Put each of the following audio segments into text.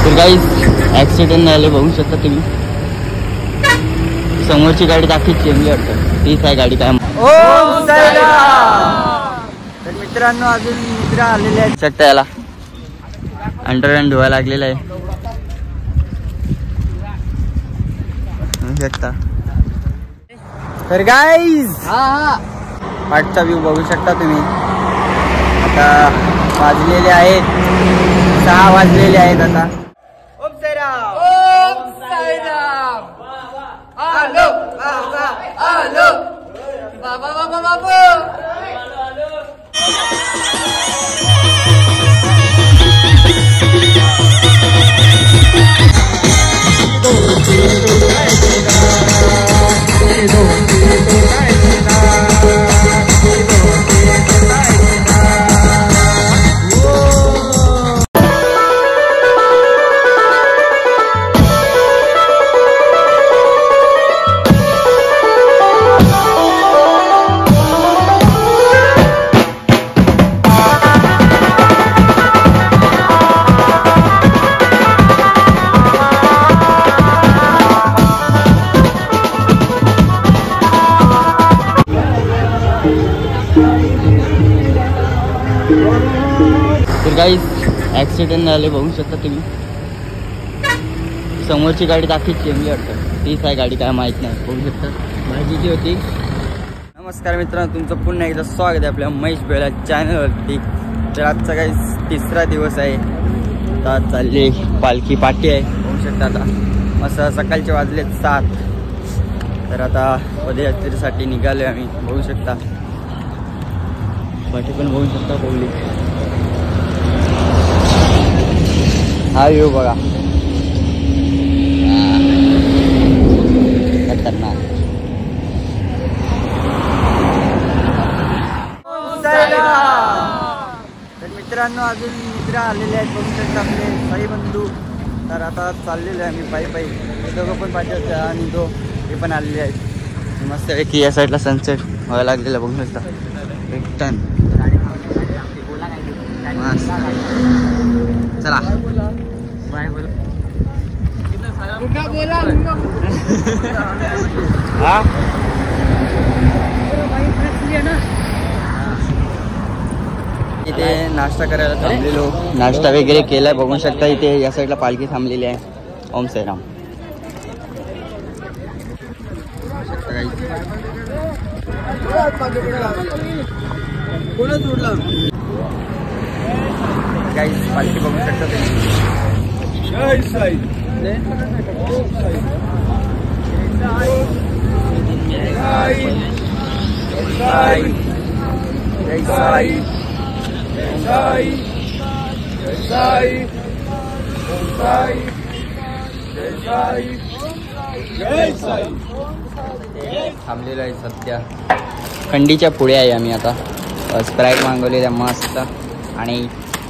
तर गाईस ऍक्सिडेंट झाले बघू शकता तुम्ही. समोरची गाडी दाखवीत चेंबली वाटतं, तीच आहे गाडी. काय तर मित्रांनो अजून मित्र आलेले आहेत. शकता याला अंडरहँड धुवायला लागलेला आहे शकता. तर गाईज पाठचा व्ह्यू बघू शकता तुम्ही. आता वाजलेले आहेत 6 वाजलेले आहेत आता. ओम साईराम, ओम साईराम. आलो बाबा, आलो बाबा, बाबा बाबा. तर गाईस ऍक्सिडेंट झाले बघू शकता तुम्ही. समोरची गाडी दाखवीत चेंबली वाटतं, तीच आहे गाडी. काय माहित नाही. बघू शकता भाजीची होती. नमस्कार मित्रांनो, तुमचं पुन्हा एकदा स्वागत आहे आपल्या महेश बेळा चॅनलवरती. तर आजचा काही 3रा दिवस आहे. आता चालली पालखी पाठी आहे बघू शकता. आता मस्त सकाळचे वाजलेत 7. तर आता पदयात्रेसाठी निघालो आम्ही बघू शकता. पाठी पण बघू शकता पब्लिक. हा व्ह्यू बघा. खतरनाक. तर मित्रांनो अजून मित्र आलेले आहेत बघू शकता आपले साई बंधू. तर आता चाललेलो आहे आम्ही पायी पायी. हे दोघं पण पाठवते आणि हे पण आलेले आहेत. मस्त आहे की या साईडला सनसेट व्हायला लागलेला बघू शकता. एक टन. चला बाय बोला. इथे नाश्ता करायला थांबलेलो. नाश्ता वगैरे केलाय बघू शकता. इथे या साईडला पालखी थांबलेली आहे. ओम साईराम. गाईस पालखी बघू शकता तुम्ही. जय साई, जय साई, जय साई, जय साई, जय साई, जय साई, जय साई. थांबलेलो आहे सध्या. खंडीच्या पुढे आहे आम्ही आता. स्प्राईट मागवलेल्या मस्त आणि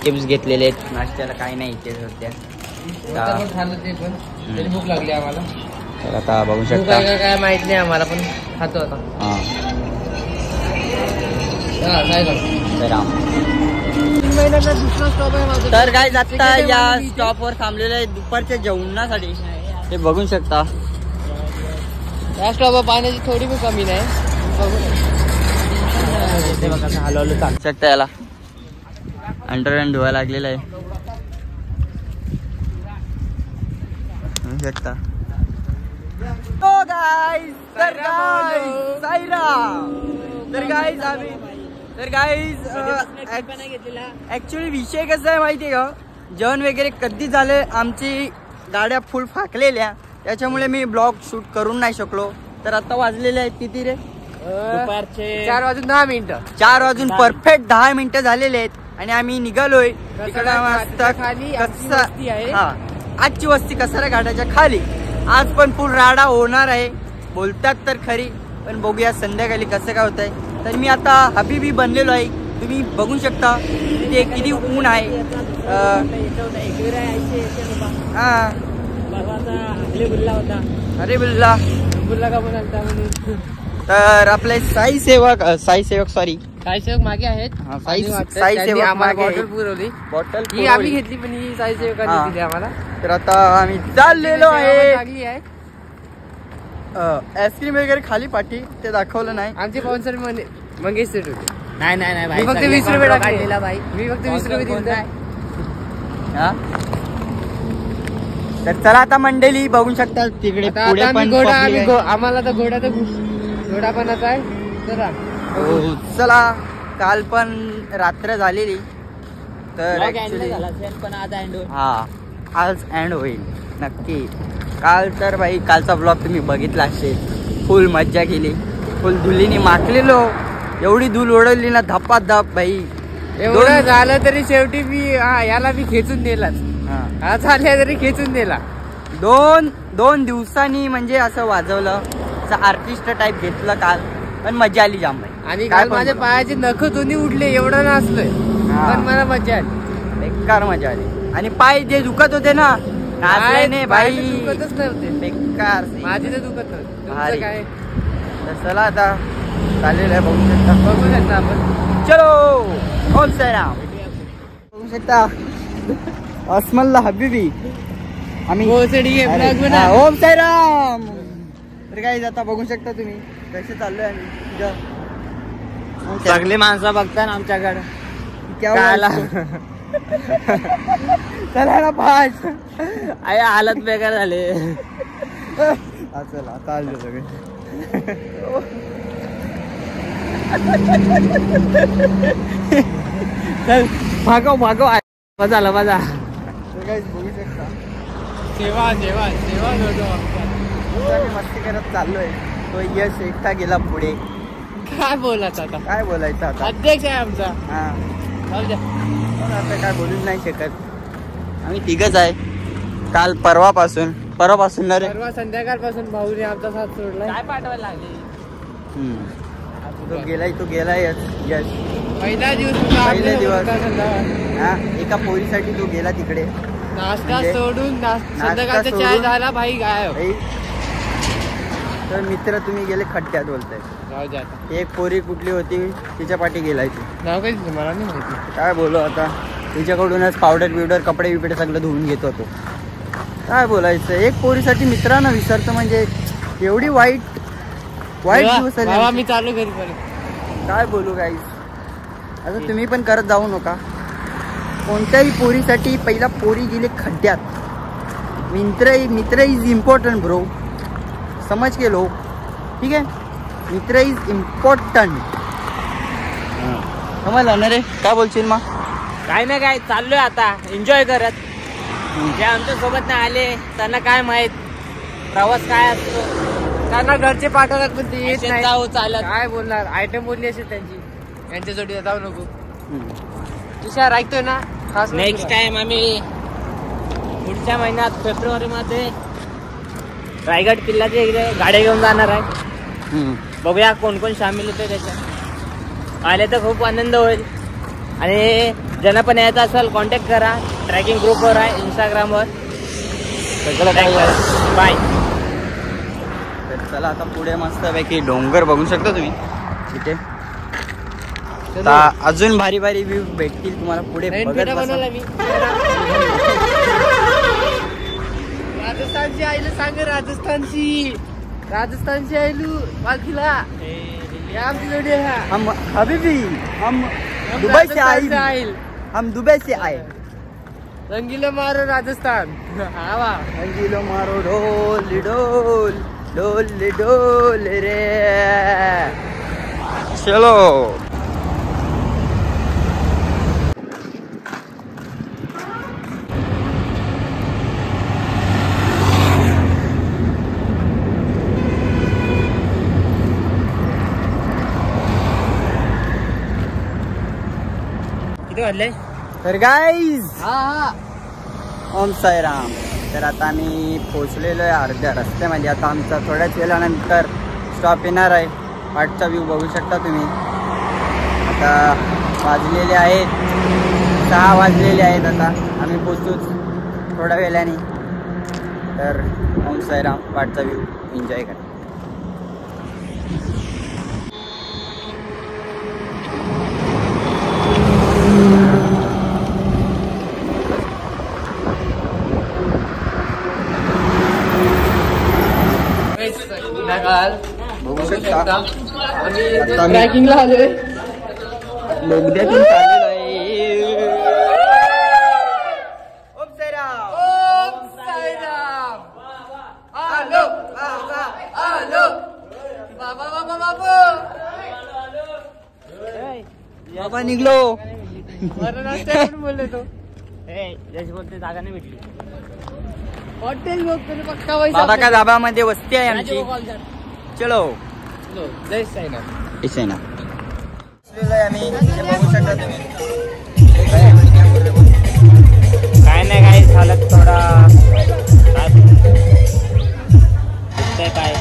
चिप्स घेतलेले आहेत. नाश्त्याला काही नाही इथे सध्या. भूक लागली आम्हाला. तर आता बघू शकता. काय माहित नाही आम्हाला पण खातो आता. तर काय आता या स्टॉपवर थांबलेले आहे दुपारच्या जेवणासाठी. ते बघू शकता. या स्टॉपवर पाण्याची थोडी पण कमी नाही. हलवलं चालू शकता. याला अंडरहँड धुवायला लागलेला आहे शकता. ऍक्च्युली विषय कसा आहे माहितीये का. जेवण वगैरे कधी झालं. आमची गाड्या फुल फाकलेल्या, त्याच्यामुळे मी ब्लॉग शूट करून नाही शकलो. तर आता वाजलेले आहेत किती रे. दुपारचे 4 वाजून 10 मिनिटं. 4 वाजून परफेक्ट 10 मिनिटं झालेले आहेत आणि आम्ही निघालोय तिकडे. आजची वस्ती कसारा घाटाच्या खाली. आज पण फुल राडा होणार आहे बोलतात तर खरी, पण बघूया संध्याकाळी कसं काय होत आहे. तर मी आता हबीबी बनलेलो आहे. तुम्ही बघू शकता तिथे किती ऊन आहे. अरे बिल्ला बुल्ला का बोलता. तर आपले साई सेवक सॉरी साईसेवक मागे आहेत. साईसेवक आम्हाला मागे बॉटल पुरवली. बॉटल ही आम्ही घेतली पण ही साईसेवकांनी दिली आम्हाला. तर आता आम्ही चाललेलो आहे. लागली आहे. आईस्क्रीम वगैरे खाली पाठी ते दाखवलं नाही. आमचे स्पॉन्सर मंगेश सेठ होते. नाही नाही नाही मी फक्त 20 रुपये टाकलेला भाई. मी फक्त 20 रुपये दिले. हा तर चला आता मंडळी बघू शकता तिकडे पुढे पण आम्हाला तर घोडापणाचा आहे. चला हो, चला काल पण रात्र झालेली तर पण आज एंड होईल. हा आज एंड होईल नक्की. काल तर भाई कालचा ब्लॉग तुम्ही बघितला असेल. फुल मज्जा केली. फुल धुलीने माखलेलो. एवढी धूल ओढवली ना धपात धप भाई. एवढं झालं तरी शेवटी मी याला मी खेचून दिलाच. हा झाले तरी खेचून दिला. दोन दिवसांनी म्हणजे असं वाजवलं. आर्टिस्ट टाइप घेतलं काल पण मजा आली जाम भाई. आणि काल माझ्या पायाचे नख दोन्ही उडले. एवढं नसलंय पण मला मजा आली. बेकार मजा आली. आणि पाय जे दुखत होते ना नाही भाई दुखतच नव्हते. बेकार माझी तर दुखत नव्हते. काय तर चला आता चालेल आहे. बघू शकता आपण. चलो ओम साईराम. बघू शकता अस्मल्ला हबीबी आम्ही ओम साईराम. तर काही आता बघू शकता तुम्ही कसे चाललोय आम्ही. सगळी माणसं बघता ना आमच्याकडे. चला ना पाच आहे हालत बेकार झाले. चला चाललो सगळे. चल भागव झालं माझा. बघू शकता सेवा मस्ती करत चाललोय. तो यश एकटा गेला पुढे. काय बोलायचं आता. काय बोलायचं आता. अध्यक्ष आहे आमचा. हा आता काय बोलूच नाही शकत. आम्ही तिघच आहे. काल परवापासून ना रे. परवा संध्याकाळपासून भाऊने आमचा साथ सोडला. काय पाठवायला लागले. तो गेलाय यश. पहिला पहिले दिवस हा एका पोरीसाठी तो गेला तिकडे. नाश्ता सोडून संध्याकाळचा चाय झाला भाई गायब. तर मित्र तुम्ही गेले खड्ड्यात बोलताय. एक पोरी कुठली होती तिच्या पाठी गेलाय तू. नाव काही मला नाही माहिती. काय बोलू आता. तिच्याकडूनच पावडर कपडे बिपडे सगळं धुवून घेत होतो. काय बोलायचं. एक पोरीसाठी मित्रांना विसरतो म्हणजे एवढी वाईट दिवस आले. मी चालू घरी काय बोलू गाईस. आता तुम्ही पण करत जाऊ नका. कोणत्याही पोरीसाठी पहिला पोरी गेले खड्ड्यात. मित्र इज इम्पॉर्टंट ब्रो. समज के लोक. ठीक आहे. मित्र इज इम्पॉर्टंट. समजलं ना रे. काय बोलशील मग. काय ना काय चाललोय आता एन्जॉय करत. जे आमच्या सोबत नाही आले त्यांना काय माहित प्रवास काय असतो. त्यांना घरचे पाठवतात पण ते येत नाही. चालत काय बोलणार. आयटम बोलली असेल त्यांची. यांच्या जोडी जाऊ नको. तुषार ऐकतोय ना. खास नेक्स्ट टाइम आम्ही पुढच्या महिन्यात फेब्रुवारीमध्ये रायगड किल्ल्याच्या इकडे गाड्या घेऊन जाणार आहे. बघूया कोण कोण सामील होते त्याच्यात. आले तर खूप आनंद होईल. आणि ज्यांना पण यायचं असेल कॉन्टॅक्ट करा. ट्रॅकिंग ग्रुपवर आहे इंस्टाग्रामवर. बाय. चला आता पुढे मस्त पैकी डोंगर बघू शकता तुम्ही. तिथे अजून भारी व्ह्यू भेटतील तुम्हाला पुढे. बनवला मी. राजस्थानची आईला सांग. राजस्थानची आईलू पालखीला. हम हबीबी हम दुबई से आए. हम दुबई से आए. रंगीलो मारो राजस्थान. हाँ रंगीलो मारो ढोल ढोल ढोल ढोल रे. चलो तर गाईज ओम साईराम. तर आता आम्ही पोचलेलो आहे अर्ध्या रस्त्यामध्ये. आता आमचा थोड्याच वेळानंतर स्टॉप येणार आहे. पाठचा व्ह्यू बघू शकता तुम्ही. आता वाजलेले आहेत 6 वाजलेले आहेत. आता आम्ही पोचूच थोड्या वेळाने. तर ओम साईराम पाठचा व्ह्यू एन्जॉय करा. सकाळ. बघू शकता आता मी ट्रॅकिंगला आलोय. बोगद्यातून चाललेलो आहे. बाबा निघलो. बोलले तो बोलते जागा नाही भेटली. हॉटेल पक्का बाबा का धाबामध्ये वस्ती आहे आमची. चलो जय साईनाथ. इसे ना आम्ही इथे बघू शकता तुम्ही. काय नाही काय झालं थोडा काय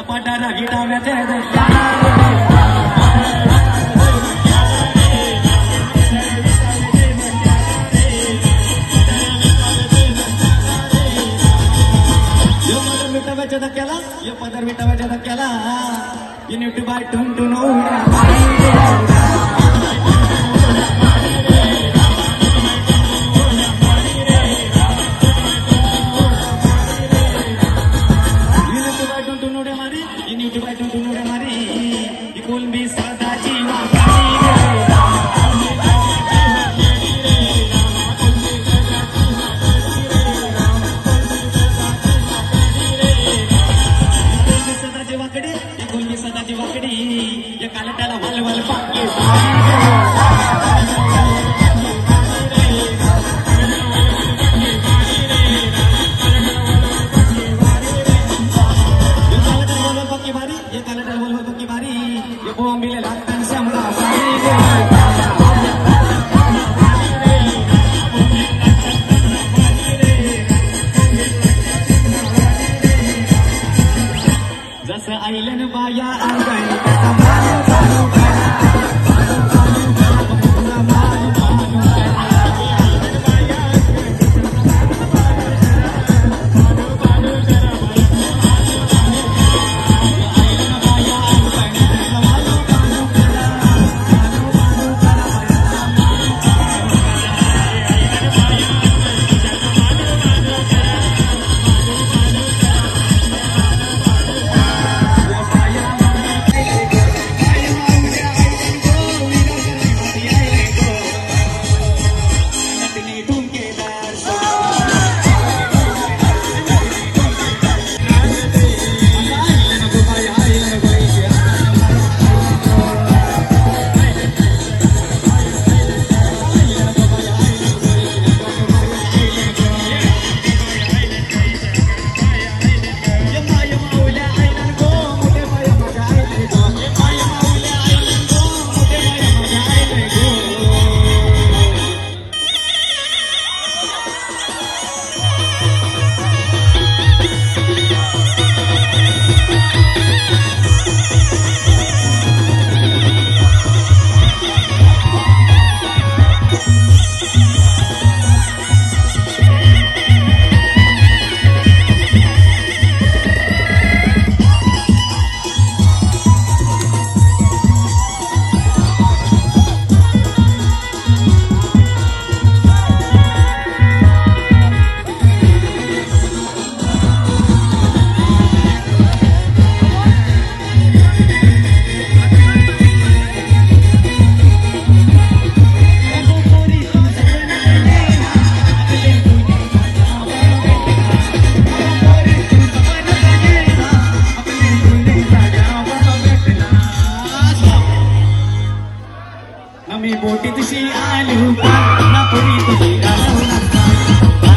पटारा गिटाव्याचे धक्क्याला ये पदर मिटाव्याच्या धक्क्याला ये न्यूटी बाय टून टून जसं आईलन बाया आम्ही बोटी तुझी आलू ना पुरी तुझी आलू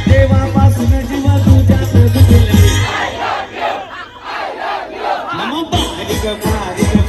देवापासून जीवा तुझ्या नमो बारीक बारीक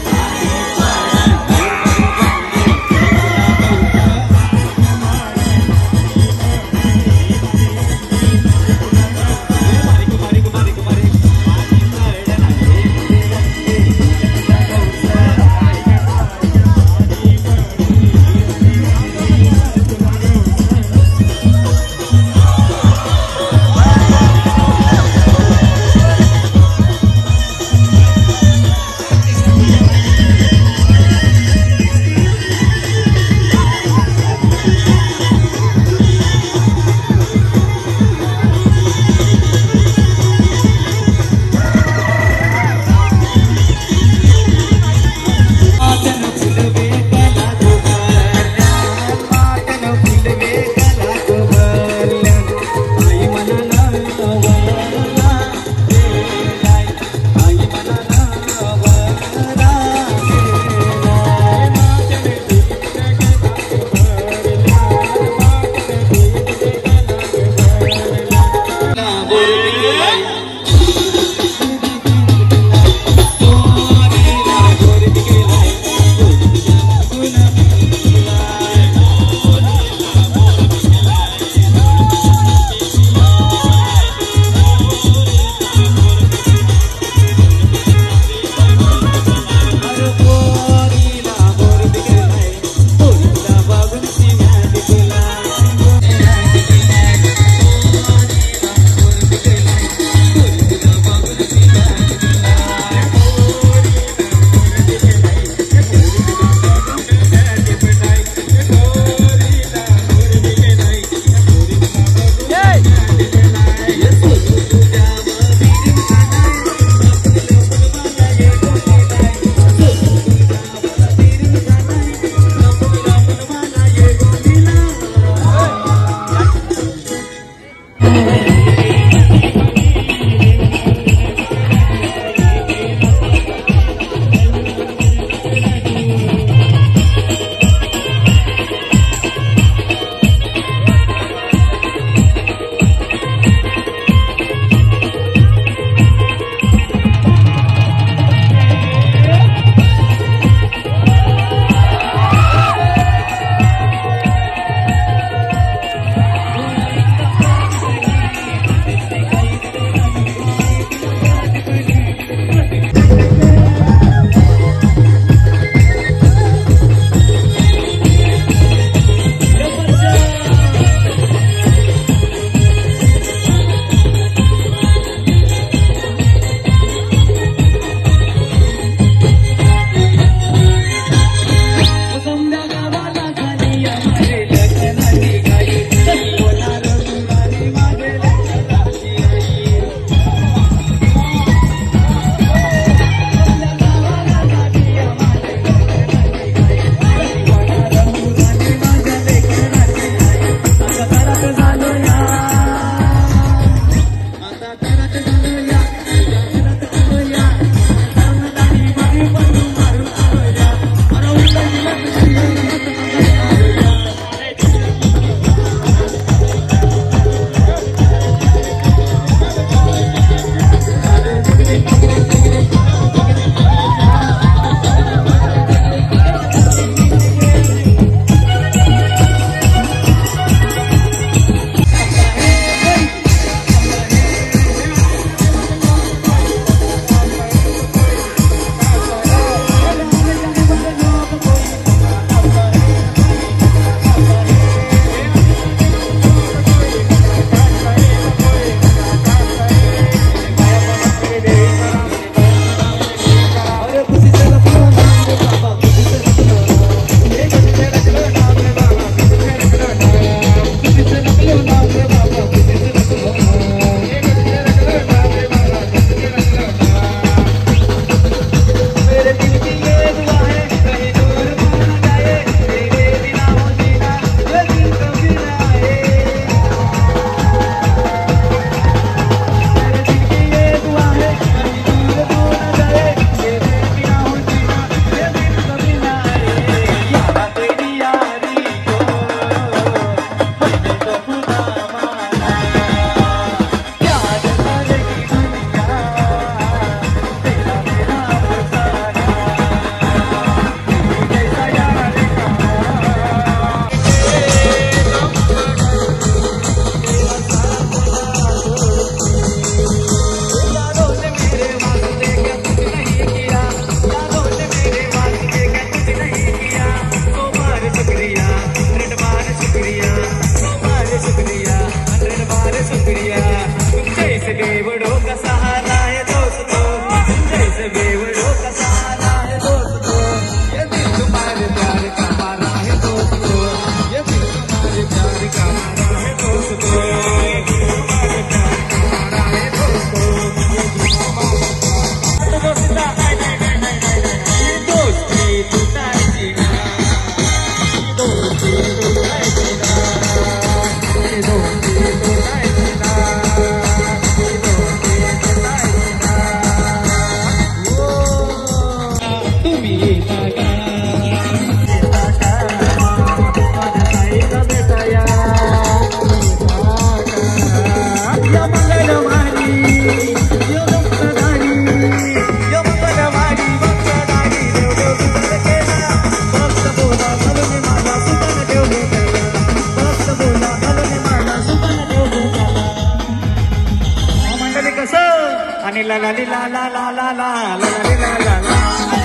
ला ला ला ला ला ला ला ला ला ला ला ला